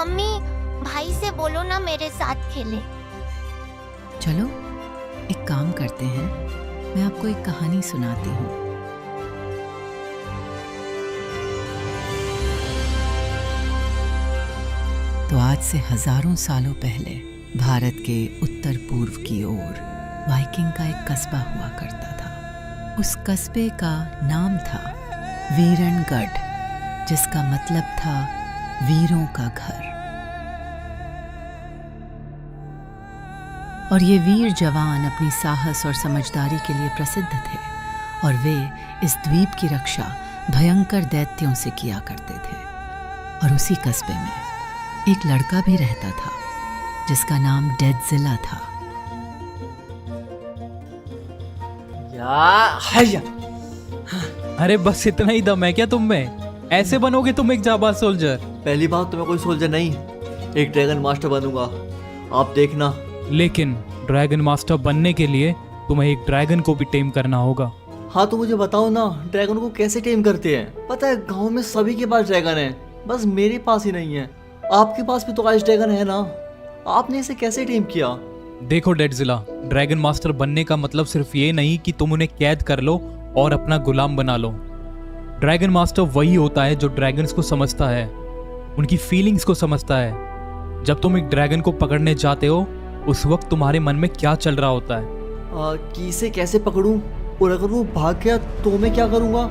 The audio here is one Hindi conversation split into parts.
मम्मी भाई से बोलो ना मेरे साथ खेले। चलो एक काम करते हैं, मैं आपको एक कहानी सुनाती हूँ। तो आज से हजारों सालों पहले भारत के उत्तर पूर्व की ओर वाइकिंग का एक कस्बा हुआ करता था। उस कस्बे का नाम था वीरणगढ़, जिसका मतलब था वीरों का घर। और ये वीर जवान अपनी साहस और समझदारी के लिए प्रसिद्ध थे, और वे इस द्वीप की रक्षा भयंकर दैत्यों से किया करते थे। और उसी कस्बे में एक लड़का भी रहता था जिसका नाम डेडजिला था। अरे बस इतना ही दम है क्या तुम में? ऐसे बनोगे तुम एक जाबाज सोल्जर? पहली बात तो मैं कोई सोल्जर नहीं, एक ड्रैगन मास्टर बनूंगा, आप देखना। लेकिन ड्रैगन मास्टर बनने के लिए तुम्हें एक ड्रैगन को भी टेम करना होगा। हाँ तो मुझे बताओ ना, ड्रैगन को कैसे टेम करते हैं? पता है गांव में सभी के पास ड्रैगन है, बस मेरे पास ही नहीं है। आपके पास भी तो आज ड्रैगन है ना, आपने इसे कैसे टेम किया? देखो डेडजिला, ड्रैगन मास्टर बनने का मतलब सिर्फ ये नहीं कि तुम उन्हें कैद कर लो और अपना गुलाम बना लो। ड्रैगन मास्टर वही होता है जो ड्रैगन्स को समझता है, उनकी फीलिंग्स को समझता है। जब तुम एक ड्रैगन को पकड़ने जाते हो उस वक्त तुम्हारे मन में क्या चल रहा होता है? कि इसे कैसे पकड़ूं, और अगर वो भाग गया तो मैं क्या करूंगा?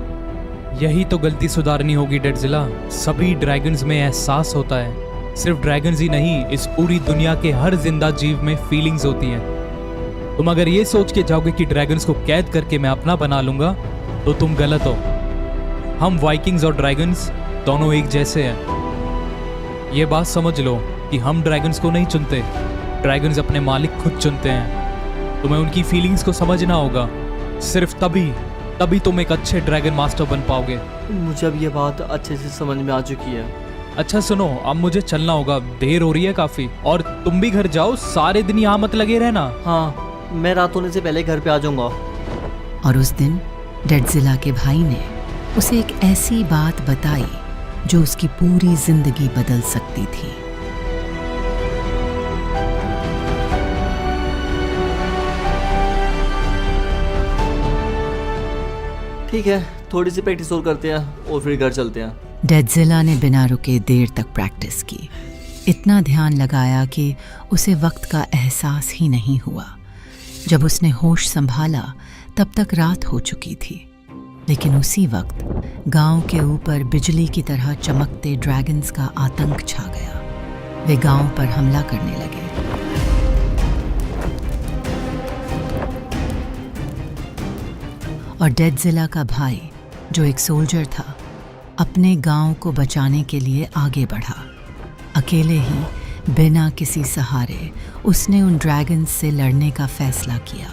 यही तो गलती सुधारनी होगी डेडजिला। सभी ड्रैगन्स में एहसास होता है। सिर्फ ड्रैगन्स ही नहीं, इस पूरी दुनिया के हर जिंदा जीव में फीलिंग्स होती हैं। तुम अगर ये सोच के जाओगे कि ड्रैगन्स को कैद करके मैं अपना बना लूंगा तो तुम गलत हो। हम वाइकिंग्स और ड्रैगन्स दोनों एक जैसे हैं। ये बात समझ लो कि हम ड्रैगन्स को नहीं चुनते, ड्रैगन्स अपने मालिक खुद चुनते हैं। तुम्हें उनकी फीलिंग्स को समझना होगा, सिर्फ तभी तुम एक अच्छे ड्रैगन मास्टर बन पाओगे। मुझे अब ये बात अच्छे से समझ में आ चुकी है। अच्छा सुनो, अब मुझे चलना होगा, देर हो रही है काफी। और तुम भी घर जाओ, सारे दिन यहाँ मत लगे रहना। हाँ, मैं रात होने से पहले घर पे आ जाऊंगा। और उस दिन डेडजिला के भाई ने उसे एक ऐसी बात बताई जो उसकी पूरी जिंदगी बदल सकती थी। ठीक है, थोड़ी सी प्रैक्टिस और करते हैं और फिर घर चलते हैं। डेडजिला ने बिना रुके देर तक प्रैक्टिस की, इतना ध्यान लगाया कि उसे वक्त का एहसास ही नहीं हुआ। जब उसने होश संभाला तब तक रात हो चुकी थी। लेकिन उसी वक्त गांव के ऊपर बिजली की तरह चमकते ड्रैगन्स का आतंक छा गया। वे गांव पर हमला करने लगे। और डेडजिला का भाई, जो एक सोल्जर था, अपने गांव को बचाने के लिए आगे बढ़ा। अकेले ही बिना किसी सहारे उसने उन ड्रैगन्स से लड़ने का फैसला किया।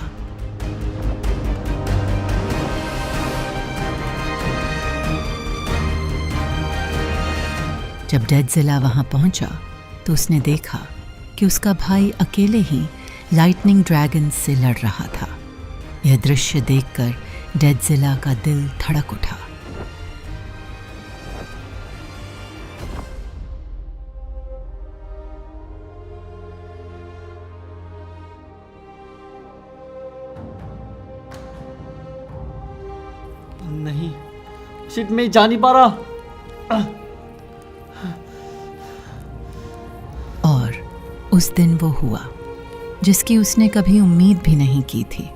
जब डेडजिला वहां पहुंचा तो उसने देखा कि उसका भाई अकेले ही लाइटनिंग ड्रैगन्स से लड़ रहा था। यह दृश्य देखकर डेडजिला का दिल धड़क उठा। नहीं, शिट, मैं जा नहीं पा रहा। और उस दिन वो हुआ जिसकी उसने कभी उम्मीद भी नहीं की थी।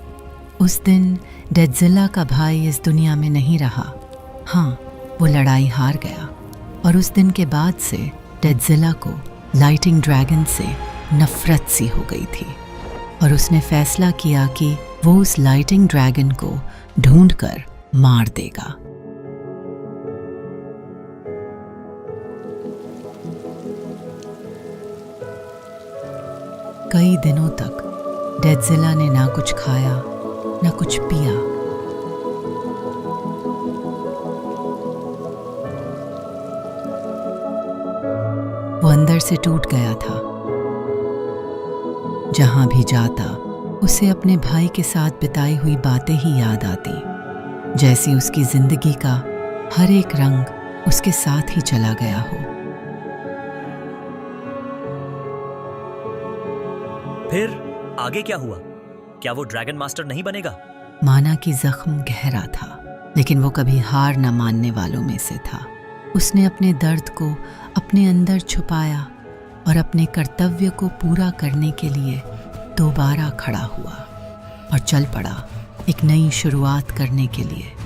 उस दिन डेडजिला का भाई इस दुनिया में नहीं रहा। हाँ, वो लड़ाई हार गया। और उस दिन के बाद से डेडजिला को लाइटिंग ड्रैगन से नफरत सी हो गई थी, और उसने फैसला किया कि वो उस लाइटिंग ड्रैगन को ढूंढकर मार देगा। कई दिनों तक डेडजिला ने ना कुछ खाया ना कुछ पिया। वो अंदर से टूट गया था। जहां भी जाता उसे अपने भाई के साथ बिताई हुई बातें ही याद आती, जैसी उसकी जिंदगी का हर एक रंग उसके साथ ही चला गया हो। फिर आगे क्या हुआ? क्या वो ड्रैगन मास्टर नहीं बनेगा? माना कि जख्म गहरा था, लेकिन वो कभी हार न मानने वालों में से था। उसने अपने दर्द को अपने अंदर छुपाया और अपने कर्तव्य को पूरा करने के लिए दोबारा खड़ा हुआ और चल पड़ा एक नई शुरुआत करने के लिए।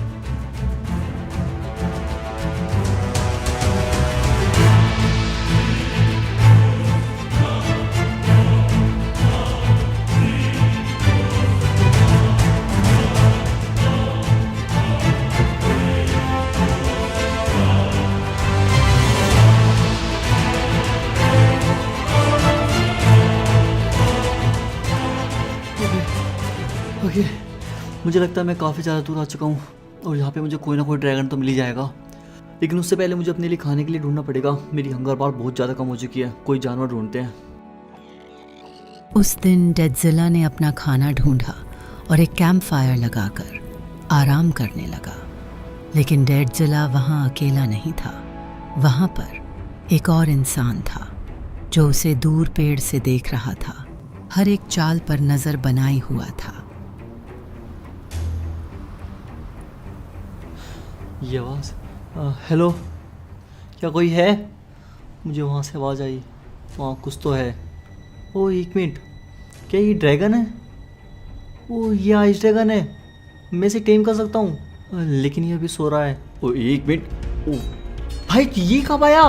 ओके, मुझे लगता है मैं काफ़ी ज़्यादा दूर आ चुका हूँ और यहाँ पे मुझे कोई ना कोई ड्रैगन तो मिल ही जाएगा, लेकिन उससे पहले मुझे अपने लिए खाने के लिए ढूंढना पड़ेगा। मेरी हंगर बार बहुत ज़्यादा कम हो चुकी है। कोई जानवर ढूंढते हैं। उस दिन डेडजिला ने अपना खाना ढूंढा और एक कैंप फायर लगाकर आराम करने लगा, लेकिन डेडजिला वहाँ अकेला नहीं था। वहाँ पर एक और इंसान था जो उसे दूर पेड़ से देख रहा था, हर एक चाल पर नज़र बनाए हुआ था। ये आवाज़, हेलो, क्या कोई है? मुझे वहाँ से आवाज़ आई, वहाँ कुछ तो है। ओ एक मिनट, क्या ये ड्रैगन है? ओ ये आइस ड्रैगन है, मैं इसे टेम कर सकता हूँ, लेकिन ये अभी सो रहा है। ओ एक मिनट, ओ भाई ये कब आया?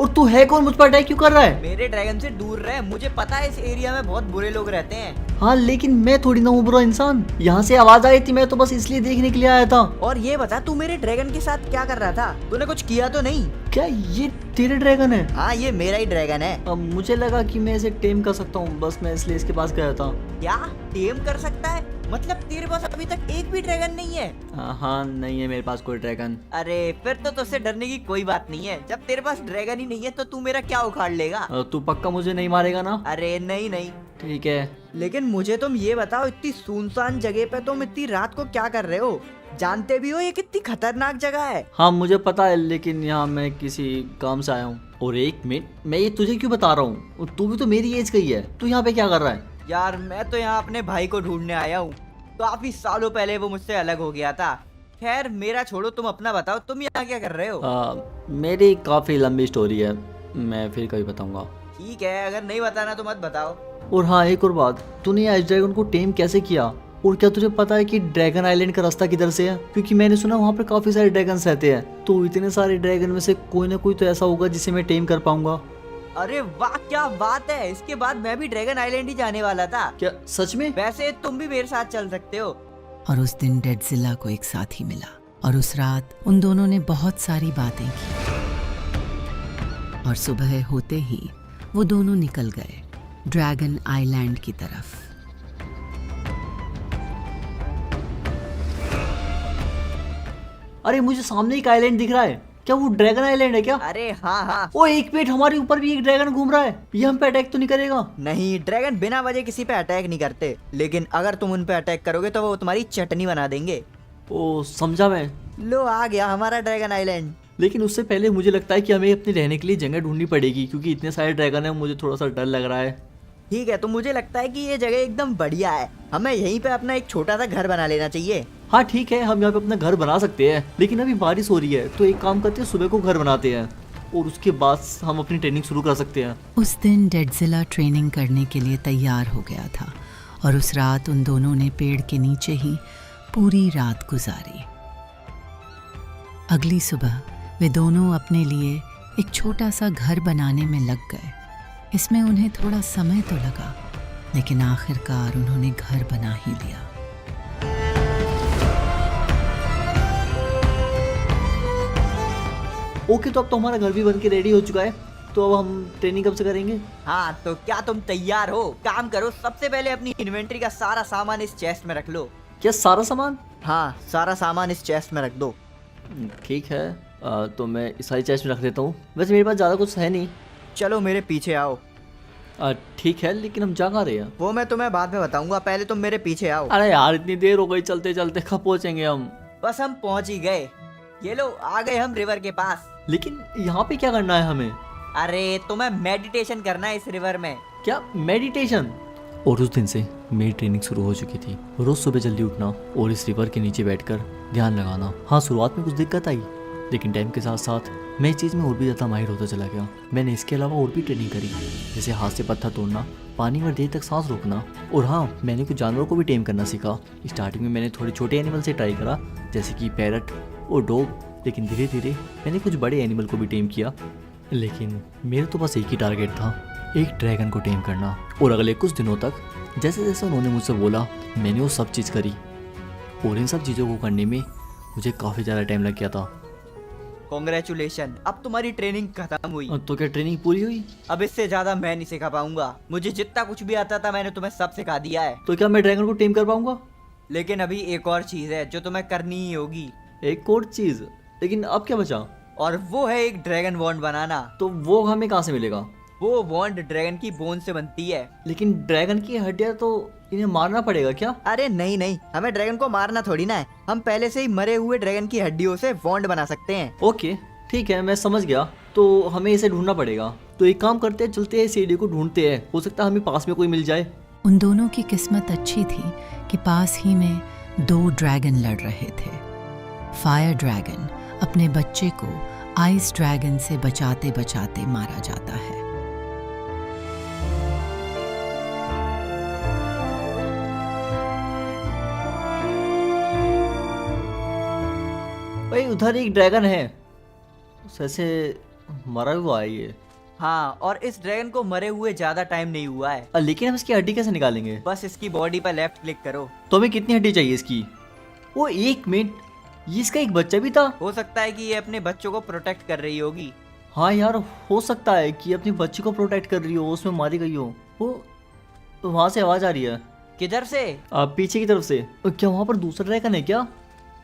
और तू है कौन? मुझ पर अटैक क्यों कर रहा है? मेरे ड्रैगन से दूर रहे, मुझे पता है इस एरिया में बहुत बुरे लोग रहते हैं। हाँ लेकिन मैं थोड़ी ना हूँ बुरा इंसान। यहाँ से आवाज आई थी, मैं तो बस इसलिए देखने के लिए आया था। और ये बता, तू मेरे ड्रैगन के साथ क्या कर रहा था? तूने कुछ किया तो नहीं? क्या ये तेरे ड्रैगन है? हाँ ये मेरा ही ड्रैगन है। अब मुझे लगा कि मैं इसे टेम कर सकता हूँ, बस मैं इसलिए इसके पास गया था। क्या टेम कर सकता है? मतलब तेरे पास अभी तक एक भी ड्रैगन नहीं है? हाँ नहीं है मेरे पास कोई ड्रैगन। अरे फिर तो तुझसे डरने की कोई बात नहीं है। जब तेरे पास ड्रैगन ही नहीं है तो तू मेरा क्या उखाड़ लेगा? तू पक्का मुझे नहीं मारेगा ना? अरे नहीं नहीं। ठीक है, लेकिन मुझे तुम ये बताओ, इतनी सुनसान जगह पे तुम इतनी रात को क्या कर रहे हो? जानते भी हो ये कितनी खतरनाक जगह है। हाँ मुझे पता है, लेकिन यहाँ मैं किसी काम से आया हूँ। और एक मिनट, मैं ये तुझे क्यों बता रहा हूँ? तू भी तो मेरी एज का ही है, तू यहाँ पे क्या कर रहा है? यार मैं तो यहाँ अपने भाई को ढूंढने आया हूँ। काफी सालों पहले वो मुझसे अलग हो गया था। खैर मेरा छोड़ो, तुम अपना बताओ, तुम यहाँ क्या कर रहे हो? मेरी काफ़ी लंबी स्टोरी है, मैं फिर कभी बताऊंगा। ठीक है, अगर नहीं बताना तो मत बताओ। और हाँ एक और बात, तूने आइस ड्रैगन को टेम कैसे किया? और क्या तुझे पता है कि ड्रैगन आइलैंड का रास्ता किधर से है? क्योंकि मैंने सुना वहाँ पर काफी सारे ड्रैगन रहते हैं, तो इतने सारे ड्रैगन में से कोई ना कोई तो ऐसा होगा जिसे मैं टेम कर पाऊंगा। अरे वाह क्या बात है! इसके बाद मैं भी ड्रैगन आइलैंड ही जाने वाला था। क्या सच में? वैसे तुम भी मेरे साथ चल सकते हो। और उस दिन डेडजिला को एक साथी मिला और उस रात उन दोनों ने बहुत सारी बातें की। और सुबह होते ही वो दोनों निकल गए ड्रैगन आइलैंड की तरफ। अरे मुझे सामने एक आइलैंड दिख रहा है, क्या वो ड्रैगन आइलैंड है क्या? अरे हाँ हाँ। ओ एक मिनट, हमारे ऊपर भी एक ड्रैगन घूम रहा है, ये हम पे अटैक तो नहीं करेगा? नहीं, ड्रैगन बिना वजह किसी पे अटैक नहीं करते, लेकिन अगर तुम उन पे अटैक करोगे तो वो तुम्हारी चटनी बना देंगे। ओ समझा मैं। लो आ गया हमारा ड्रैगन आइलैंड। लेकिन उससे पहले मुझे लगता है कि हमें अपने रहने के लिए जगह ढूंढनी पड़ेगी, क्योंकि इतने सारे ड्रैगन है, मुझे थोड़ा सा डर लग रहा है। ठीक है, तो मुझे लगता है कि ये जगह एकदम बढ़िया है, हमें यहीं पे अपना एक छोटा सा घर बना लेना चाहिए। हाँ ठीक है, हम यहाँ पे अपना घर बना सकते हैं, लेकिन अभी बारिश हो रही है, तो एक काम करते हैं, सुबह को घर बनाते हैं और उसके बाद हम अपनी ट्रेनिंग शुरू कर सकते हैं। उस दिन डेडजिला ट्रेनिंग करने के लिए तैयार हो गया था और उस रात उन दोनों ने पेड़ के नीचे ही पूरी रात गुजारी। अगली सुबह वे दोनों अपने लिए एक छोटा सा घर बनाने में लग गए। इसमें उन्हें थोड़ा समय तो लगा, लेकिन आखिरकार उन्होंने घर बना ही लिया। ओके, तो अब तो हमारा घर भी बन के रेडी हो चुका है, तो अब हम ट्रेनिंग कब से करेंगे? हाँ तो क्या तुम तैयार हो? काम करो, सबसे पहले अपनी इन्वेंट्री का सारा सामान इस चेस्ट में रख लो। क्या सारा सामान? हाँ सारा सामान इस चेस्ट में रख दो। ठीक है, तो मैं इस सारी चेस्ट में रख देता हूँ। वैसे मेरे पास ज़्यादा कुछ है नहीं। चलो मेरे पीछे आओ। ठीक है, लेकिन हम जा कहाँ रहे हैं? वो मैं तुम्हें बाद में बताऊंगा, पहले तुम मेरे पीछे आओ। अरे यार इतनी देर हो गई चलते चलते, कब पहुँचेंगे हम? बस हम पहुंच ही गए, ये लो आ गए हम रिवर के पास। लेकिन यहाँ पे क्या करना है हमें? अरे तुम्हें मेडिटेशन करना है इस रिवर में। क्या मेडिटेशन? और उस दिन से मेरी ट्रेनिंग शुरू हो चुकी थी। रोज़ सुबह जल्दी उठना और इस रिवर के नीचे बैठकर ध्यान लगाना। हाँ, शुरुआत में कुछ दिक्कत आई, लेकिन टाइम के साथ साथ मैं इस चीज़ में और भी ज़्यादा माहिर होता चला गया। मैंने इसके अलावा और भी ट्रेनिंग करी, जैसे हाथ से पत्थर तोड़ना, पानी में देर तक सांस रोकना, और हाँ, मैंने कुछ जानवरों को भी टेम करना सीखा। स्टार्टिंग में मैंने थोड़े छोटे एनिमल से ट्राई करा, जैसे कि पैरट और डॉग, लेकिन धीरे धीरे मैंने कुछ बड़े एनिमल को भी टेम किया। लेकिन मेरा तो बस एक ही टारगेट था, एक ड्रैगन को टेम करना। और अगले कुछ दिनों तक जैसे जैसे उन्होंने मुझसे बोला, मैंने वो सब चीज़ करी, और इन सब चीज़ों को करने में मुझे काफ़ी ज़्यादा टाइम लग गया था। कॉन्ग्रेचुलेशन, अब तुम्हारी ट्रेनिंग खत्म हुई। तो क्या ट्रेनिंग पूरी हुई? अब इससे ज्यादा मैं नहीं सिखा पाऊंगा। मुझे जितना कुछ भी आता था मैंने तुम्हें सब सिखा दिया है। तो क्या मैं ड्रैगन को टेम कर पाऊंगा? लेकिन अभी एक और चीज है जो तुम्हें करनी ही होगी। एक और चीज़? लेकिन अब क्या बचा? और वो है एक ड्रैगन बॉन्ड बनाना। तो वो हमें कहाँ से मिलेगा? वो बॉन्ड ड्रैगन की बोन से बनती है। लेकिन ड्रैगन की हड्डियाँ तो इन्हें मारना पड़ेगा क्या? अरे नहीं नहीं, हमें ड्रैगन को मारना थोड़ी ना है। हम पहले से ही मरे हुए ड्रैगन की हड्डियों से बॉन्ड बना सकते हैं। ओके ठीक है, मैं समझ गया। तो हमें इसे ढूंढना पड़ेगा। तो एक काम करते हैं, चलते हैं सीढ़ी को ढूंढते हैं, हो सकता है हमें पास में कोई मिल जाए। उन दोनों की किस्मत अच्छी थी कि पास ही में 2 ड्रैगन लड़ रहे थे। फायर ड्रैगन अपने बच्चे को आइस ड्रैगन से बचाते बचाते मारा जाता है। भाई उधर एक ड्रैगन है, जैसे मरा हुआ है ये। हाँ, और इस ड्रैगन को मरे हुए ज्यादा टाइम नहीं हुआ है। लेकिन हम इसकी हड्डी कैसे निकालेंगे? बस इसकी बॉडी पर लेफ्ट क्लिक करो। तो हमें कितनी हड्डी चाहिए इसकी? वो 1 मिनट, ये इसका एक बच्चा भी था। हो सकता है कि ये अपने बच्चों को प्रोटेक्ट कर रही होगी। हाँ यार, हो सकता है कि अपने बच्चे को प्रोटेक्ट कर रही हो, उसमें मारी गई हो। वो वहाँ से आवाज आ रही है। किधर से? पीछे की तरफ से। क्या वहाँ पर दूसरा ड्रैगन है क्या?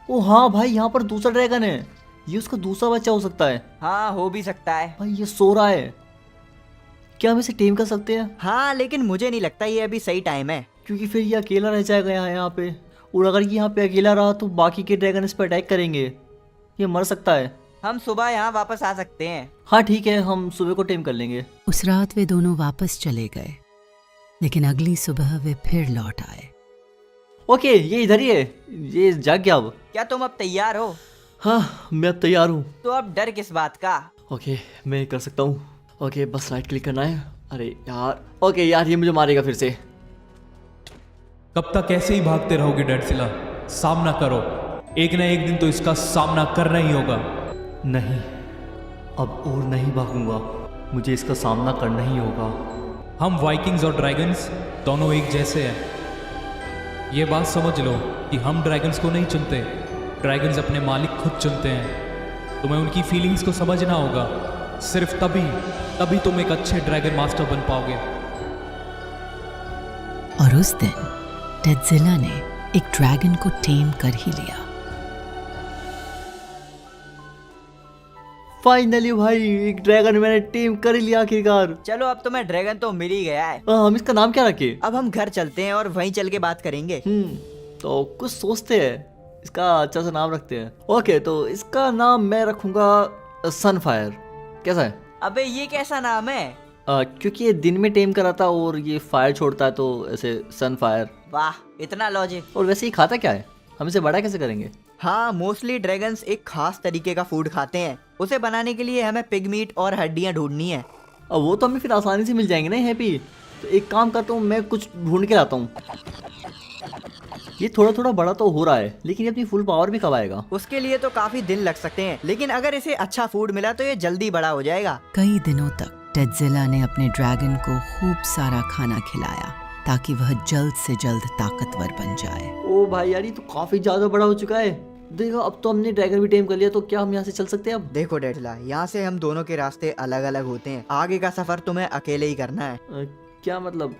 ओ हाँ भाई, यहाँ पर दूसरा ड्रैगन है। ये उसका दूसरा बच्चा हो सकता है। हाँ, हो भी सकता है। भाई ये सो रहा है, क्या हम इसे टेम कर सकते हैं? हाँ, लेकिन मुझे नहीं लगता ये अभी सही टाइम है। क्योंकि फिर ये अकेला रह जाएगा यहाँ पे, और अगर ये यहाँ पे अकेला रहा तो बाकी के ड्रैगन इस पर अटैक करेंगे, ये मर सकता है। हम सुबह यहाँ वापस आ सकते हैं। हाँ ठीक है, हम सुबह को टेम कर लेंगे। उस रात वे दोनों वापस चले गए, लेकिन अगली सुबह वे फिर लौट आए। ओके, ये इधर ही है, ये जाग गया अब। क्या तुम अब तैयार हो? हाँ, मैं अब तैयार हूँ। तो अब डर किस बात का? ओके, मैं कर सकता हूँ। ओके, बस राइट क्लिक करना है। अरे यार, ओके यार, ये मुझे मारेगा फिर से। कब तक ऐसे ही भागते रहोगे डेडजिला? सामना करो, एक ना एक दिन तो इसका सामना करना ही होगा। नहीं, अब और नहीं भागूंगा, मुझे इसका सामना करना ही होगा। हम वाइकिंग्स और ड्रैगन्स दोनों एक जैसे हैं। ये बात समझ लो कि हम ड्रैगन्स को नहीं चुनते, ड्रैगन्स अपने मालिक खुद चुनते हैं। तुम्हें उनकी फीलिंग्स को समझना होगा, सिर्फ तभी तुम एक अच्छे ड्रैगन मास्टर बन पाओगे। और उस दिन डेडजिला ने एक ड्रैगन को टेम कर ही लिया। फाइनली भाई, एक ड्रैगन मैंने टेम कर ही लिया आखिरकार। चलो, अब तुम्हें ड्रैगन तो मिल ही गया है। हम इसका नाम क्या रखे? अब हम घर चलते हैं और वहीं चल के बात करेंगे। तो कुछ सोचते हैं, इसका अच्छा सा नाम रखते हैं। ओके, तो इसका नाम मैं रखूंगा सनफायर। कैसा है? अबे ये कैसा नाम है? क्योंकि ये दिन में टेम कराता और ये फायर छोड़ता है, तो ऐसे सनफायर। वाह, इतना लॉजिक। और वैसे ही खाता क्या है? हम इसे बड़ा कैसे करेंगे? हाँ, मोस्टली ड्रैगन्स एक खास तरीके का फूड खाते हैं। उसे बनाने के लिए हमें पिग मीट और हड्डियाँ ढूंढनी है। अब वो तो हमें फिर आसानी से मिल जाएंगे ना हैप्पी। तो एक काम करता हूँ, मैं कुछ ढूंढ के लाता हूँ। ये थोड़ा थोड़ा बड़ा तो हो रहा है, लेकिन ये अपनी फुल पावर भी कब आएगा? उसके लिए तो काफी दिन लग सकते हैं, लेकिन अगर इसे अच्छा फूड मिला तो ये जल्दी बड़ा हो जाएगा। कई दिनों तक डेडजिला ने अपने ड्रैगन को खूब सारा खाना खिलाया ताकि वह जल्द से जल्द ताकतवर बन जाए। ओ भाई यार, ये तो काफी ज्यादा बड़ा हो चुका है। देखो, अब तो हमने ड्रैगन भी टेम कर लिया, तो क्या हम यहाँ से चल सकते हैं अब? देखो डेडजिला, यहाँ से हम दोनों के रास्ते अलग अलग होते हैं। आगे का सफर तुम्हें अकेले ही करना है। क्या मतलब,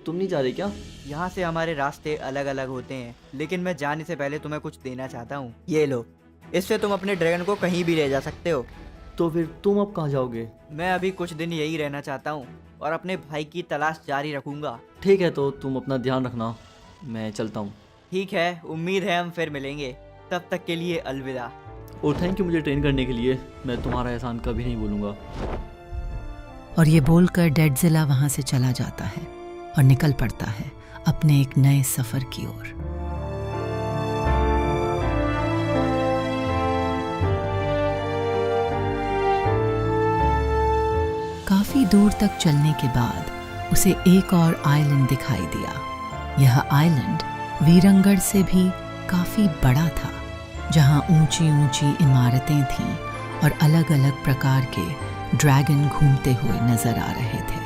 तुम नहीं जा रहे क्या? यहाँ से हमारे रास्ते अलग अलग होते हैं, लेकिन मैं जाने से पहले तुम्हें कुछ देना चाहता हूँ। ये लो, इससे तुम अपने ड्रैगन को कहीं भी ले जा सकते हो। तो फिर तुम अब कहाँ जाओगे? मैं अभी कुछ दिन यही रहना चाहता हूँ और अपने भाई की तलाश जारी रखूंगा। ठीक है, तो तुम अपना ध्यान रखना, मैं चलता हूँ। ठीक है, उम्मीद है हम फिर मिलेंगे। तब तक के लिए अलविदा। और थैंक यू मुझे ट्रेन करने के लिए, मैं तुम्हारा एहसान कभी नहीं भूलूंगा। और ये बोलकर डेडजिला वहां से चला जाता है। और निकल पड़ता है अपने एक नए सफर की ओर। काफी दूर तक चलने के बाद उसे एक और आइलैंड दिखाई दिया। यह आइलैंड वीरंगढ़ से भी काफी बड़ा था, जहां ऊंची ऊंची इमारतें थीं और अलग अलग प्रकार के ड्रैगन घूमते हुए नजर आ रहे थे।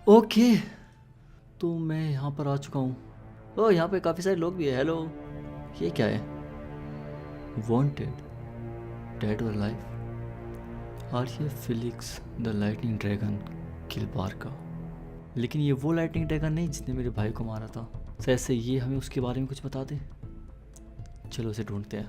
ओके, तो मैं यहाँ पर आ चुका हूँ। ओ, यहाँ पे काफ़ी सारे लोग भी हैं। हेलो, ये क्या है? वांटेड, डेड और life, Arya Felix the lightning dragon, kill Barka. लेकिन ये वो लाइटनिंग ड्रैगन नहीं जिसने मेरे भाई को मारा था। ऐसे ये हमें उसके बारे में कुछ बता दे। चलो उसे ढूंढते हैं।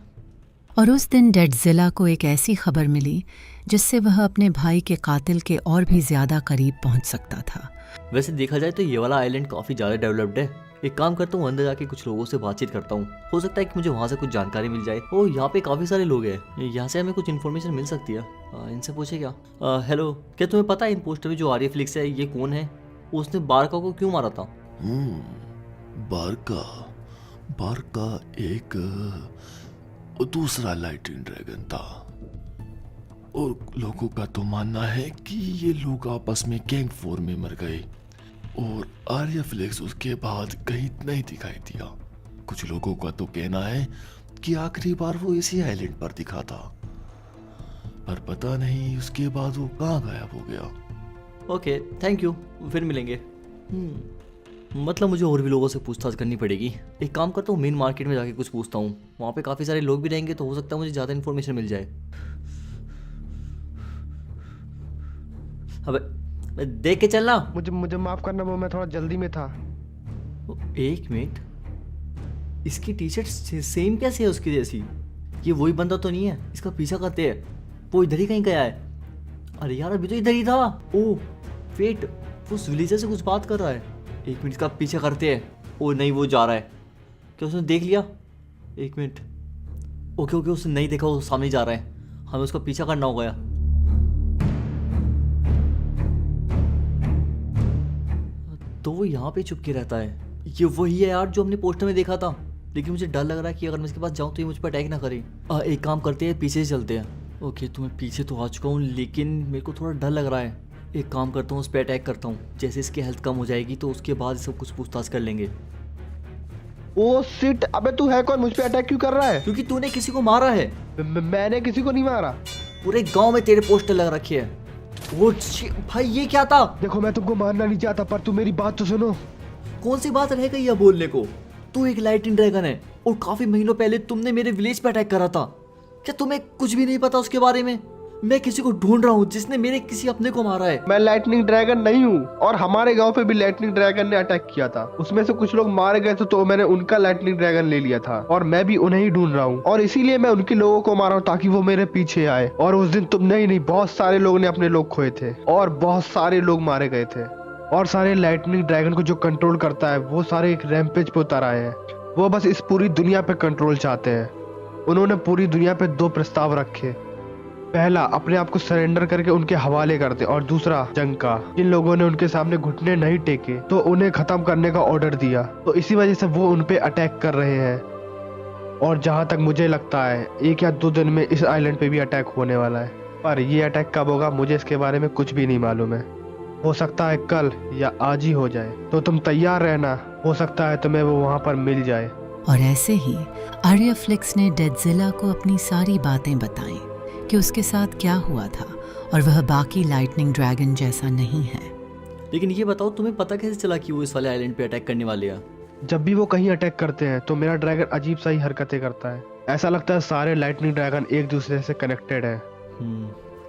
और उस दिन डेडजिला को एक ऐसी खबर मिली जिससे वह अपने भाई के कातिल के और भी ज्यादा करीब पहुंच सकता था। वैसे देखा जाए तो ये वाला आइलैंड काफ़ी ज़्यादा डेवलप्ड है। एक काम करता हूँ, अंदर जाके कुछ लोगों से बातचीत करता हूँ। हो सकता है कि मुझे वहाँ से कुछ जानकारी मिल जाए। ओ, यहाँ पे काफ़ी सारे लोग हैं, यहाँ से हमें कुछ इन्फॉर्मेशन मिल सकती है। इनसे पूछे क्या? हेलो, क्या तुम्हें पता है इन पोस्टर में जो आर्या फेलिक्स है ये कौन है? उसने बारका को क्यों मारा था? बारका एक दूसरा लाइटनिंग ड्रैगन था, और लोगों का तो मानना है कि ये लोग आपस में गैंग वॉर में मर गए और आर्या फेलिक्स उसके बाद कहीं नहीं दिखाई दिया। कुछ लोगों का तो कहना है कि आखिरी बार वो इसी आइलैंड पर दिखा था, पर पता नहीं उसके बाद वो कहाँ गायब हो गया। ओके, थैंक यू, फिर मिलेंगे। मतलब मुझे और भी लोगों से पूछताछ करनी पड़ेगी। एक काम करता हूँ, मेन मार्केट में जाके कुछ पूछता हूँ। वहाँ पे काफ़ी सारे लोग भी रहेंगे तो हो सकता है मुझे ज़्यादा इन्फॉर्मेशन मिल जाए। अबे देख के चलना। मुझे माफ करना, वो मैं थोड़ा जल्दी में था। एक मिनट, इसकी टी शर्ट सेम कैसे है उसकी जैसी? ये वही बंदा तो नहीं है? इसका पीछा करते हैं, वो इधर ही कहीं गया है। अरे यार, अभी तो इधर ही था। ओ वेट, वो उस विलेजर से कुछ बात कर रहा है। एक मिनट, इसका पीछा करते हैं। ओ नहीं, वो जा रहा है। क्या उसने देख लिया? एक मिनट। ओके, उसने नहीं देखा, वो सामने जा रहा है। हमें उसका पीछा करना होगा। तो वो यहाँ पे चुप के रहता है। ये वही है यार जो हमने पोस्टर में देखा था। लेकिन मुझे डर लग रहा है कि अगर मैं इसके पास जाऊँ तो ये मुझ पर अटैक ना करे। एक काम करते हैं, पीछे से चलते हैं। ओके, तो मैं पीछे तो आ चुका हूँ, लेकिन मेरे को थोड़ा डर लग रहा है। एक काम करता हूँ, उस पर अटैक करता हूँ। जैसे इसकी हेल्थ कम हो जाएगी तो उसके बाद सब कुछ पूछताछ कर लेंगे। ओ शिट, अबे तू है कौन? मुझ पे अटैक क्यों कर रहा है? क्योंकि तूने किसी को मारा है। मैंने किसी को नहीं मारा। पूरे गांव में तेरे पोस्टर लग रखे हैं। वो भाई, ये क्या था? देखो, मैं तुमको मारना नहीं चाहता, पर तुम मेरी बात तो सुनो। कौन सी बात रह गई है बोलने को? तू एक लाइटनिंग ड्रैगन है और काफी महीनों पहले तुमने मेरे विलेज पे अटैक करा था। क्या तुम्हें कुछ भी नहीं पता उसके बारे में? मैं किसी को ढूंढ रहा हूँ जिसने मेरे किसी अपने को मारा है। मैं लाइटनिंग ड्रैगन नहीं हूँ, और हमारे गांव पे भी लाइटनिंग ड्रैगन ने अटैक किया था। उसमें से कुछ लोग मारे गए थे, तो मैंने उनका लाइटनिंग ड्रैगन ले लिया था, और मैं भी उन्हें ही ढूंढ रहा हूँ। और इसीलिए मैं उनके लोगों को मारा हूँ ताकि वो मेरे पीछे आए। और उस दिन तुमने ही नहीं, बहुत सारे लोग ने अपने लोग खोए थे, और बहुत सारे लोग मारे गए थे। और सारे लाइटनिंग ड्रैगन को जो कंट्रोल करता है, वो सारे एक रैम्पेज पे उतर आए हैं। वो बस इस पूरी दुनिया पे कंट्रोल चाहते हैं। उन्होंने पूरी दुनिया पे 2 प्रस्ताव रखे। पहला, अपने आप को सरेंडर करके उनके हवाले कर दे, और दूसरा, जंग का। जिन लोगों ने उनके सामने घुटने नहीं टेके तो उन्हें खत्म करने का ऑर्डर दिया। तो इसी वजह से वो उन पे अटैक कर रहे हैं। और जहां तक मुझे लगता है, 1 या 2 दिन में इस आइलैंड पे भी अटैक होने वाला है। पर ये अटैक कब होगा मुझे इसके बारे में कुछ भी नहीं मालूम है। हो सकता है कल या आज ही हो जाए, तो तुम तैयार रहना। हो सकता है तुम्हें वो वहाँ पर मिल जाए। और ऐसे ही आर्या फेलिक्स ने डेडजिला को अपनी सारी बातें बताईं कि उसके साथ क्या हुआ था, और वह बाकी लाइटनिंग ड्रैगन जैसा नहीं है। लेकिन ये बताओ, तुम्हें पता कैसे चला कि वो इस वाले आइलैंड पे अटैक करने वाले हैं? जब भी वो कहीं अटैक करते हैं तो मेरा ड्रैगन अजीब सा ही हरकतें करता है। ऐसा लगता है सारे लाइटनिंग ड्रैगन एक दूसरे से कनेक्टेड है।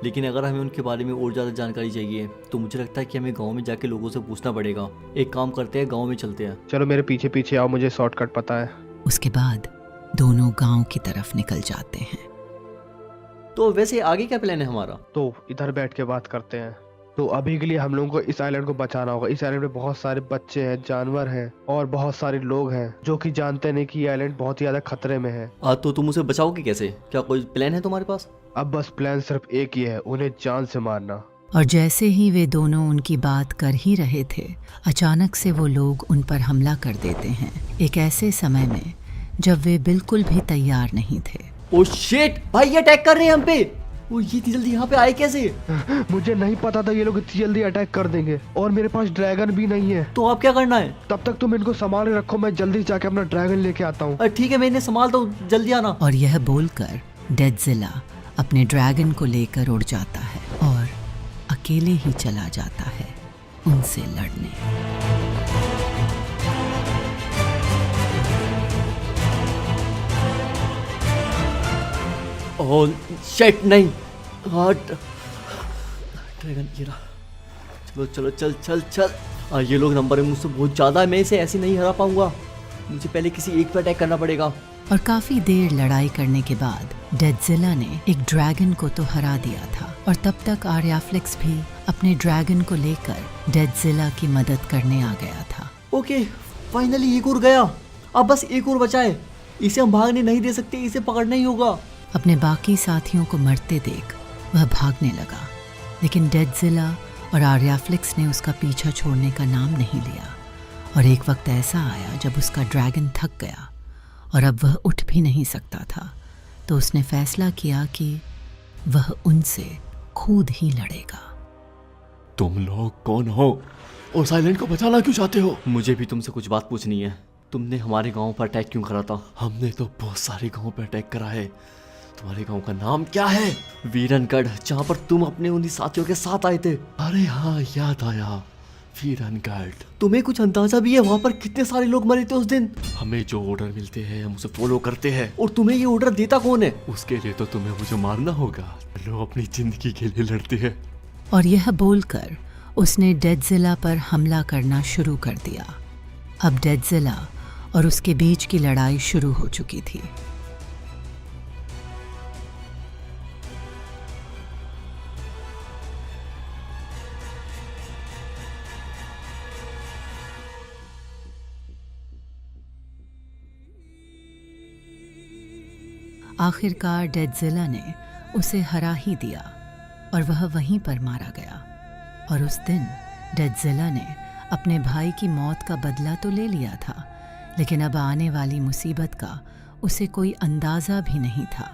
लेकिन अगर हमें उनके बारे में और ज़्यादा जानकारी चाहिए तो मुझे लगता है कि हमें गांव में जाके लोगों से पूछना पड़ेगा। एक काम करते हैं, गांव में चलते हैं। चलो मेरे पीछे पीछे आओ, मुझे शॉर्टकट पता है। उसके बाद दोनों गांव की तरफ निकल जाते हैं। तो वैसे आगे क्या प्लान है हमारा? तो इधर बैठ के बात करते हैं। तो अभी के लिए हम लोगों को इस आइलैंड को बचाना होगा। इस आइलैंड पे बहुत सारे बच्चे हैं, जानवर हैं और बहुत सारे लोग हैं जो कि जानते नहीं कि ये आइलैंड बहुत ही ज्यादा खतरे में है। तो तुम उसे बचाओगे कैसे? क्या कोई प्लान है तुम्हारे पास? अब बस प्लान सिर्फ एक ही है, उन्हें जान से मारना। और जैसे ही वे दोनों उनकी बात कर ही रहे थे, अचानक से वो लोग उन पर हमला कर देते हैं, एक ऐसे समय में जब वे बिल्कुल भी तैयार नहीं थे। ओ शिट भाई, ये अटैक कर रहे हैं हम पे। वो ये इतनी जल्दी यहाँ पे आए कैसे? मुझे नहीं पता था ये लोग इतनी जल्दी अटैक कर देंगे, और मेरे पास ड्रैगन भी नहीं है। तो आप क्या करना है? तब तक तुम इनको संभाल के रखो, मैं जल्दी जाके अपना ड्रैगन लेके आता हूँ। ठीक है, मैं इन्हें संभालता हूँ, जल्दी आना। और यह बोलकर डेडजिला अपने ड्रैगन को लेकर उड़ जाता है और अकेले ही चला जाता है उनसे लड़ने। ओह शिट, नहीं। ड्रैगन ये रहा। चलो चलो, चल चल चल। ये लोग नंबर है मुझसे बहुत ज्यादा है, मैं इसे ऐसे नहीं हरा पाऊंगा। मुझे पहले किसी एक पे अटैक करना पड़ेगा। और काफी देर लड़ाई करने के बाद डेडजिला ने एक ड्रैगन को तो हरा दिया था, और तब तक आर्याफ्लेक्स भी अपने ड्रैगन को लेकर डेडजिला की मदद करने आ गया था। ओके, फाइनली एक और गया। अब बस एक और बचा है। इसे हम भागने नहीं दे सकते, इसे पकड़ना ही होगा। अपने बाकी साथियों को मरते देख वह भागने लगा, लेकिन डेडजिला और आर्याफ्लेक्स ने उसका पीछा छोड़ने का नाम नहीं लिया। और एक वक्त ऐसा आया जब उसका ड्रैगन थक गया और अब वह उठ भी नहीं सकता था, तो उसने फैसला किया कि वह उनसे खुद ही लड़ेगा। तुम लोग कौन हो और साइलेंट को बचाना क्यों चाहते हो? मुझे भी तुमसे कुछ बात पूछनी है। तुमने हमारे गांव पर अटैक क्यों करा था? हमने तो बहुत सारे गांव पे अटैक करा है। तुम्हारे गांव का नाम क्या है? वीरनगढ़, जहाँ पर तुम अपने उन्हीं साथियों के साथ आए थे। अरे हाँ, याद आया, वीरनगढ़। तुम्हें कुछ अंदाजा भी है वहाँ पर कितने सारे लोग मरे थे उस दिन? हमें जो ऑर्डर मिलते हैं हम उसे फॉलो करते हैं। और तुम्हें ये ऑर्डर देता कौन है? उसके लिए तो तुम्हें मुझे मारना होगा। लोग अपनी जिंदगी के लिए लड़ते हैं। और यह बोलकर उसने डेडजिला पर हमला करना शुरू कर दिया। अब डेडजिला और उसके बीच की लड़ाई शुरू हो चुकी थी। आखिरकार डेडजिला ने उसे हरा ही दिया और वह वहीं पर मारा गया। और उस दिन डेडजिला ने अपने भाई की मौत का बदला तो ले लिया था, लेकिन अब आने वाली मुसीबत का उसे कोई अंदाजा भी नहीं था।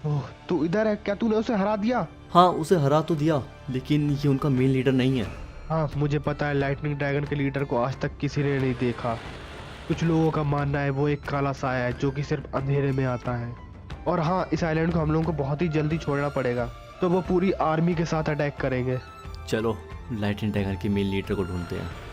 ओह, तू इधर है क्या? तूने उसे हरा दिया? हाँ, उसे हरा तो दिया, लेकिन ये उनका मेन लीडर नहीं है। हाँ, मुझे पता है। लाइटनिंग ड्रैगन के लीडर को आज तक किसी ने नहीं देखा। कुछ लोगों का मानना है वो एक काला साया है जो कि सिर्फ अंधेरे में आता है। और हाँ, इस आइलैंड को हम लोगों को बहुत ही जल्दी छोड़ना पड़ेगा, तो वो पूरी आर्मी के साथ अटैक करेंगे। चलो लाइटनिंग ड्रैगन के मेन लीडर को ढूंढते हैं।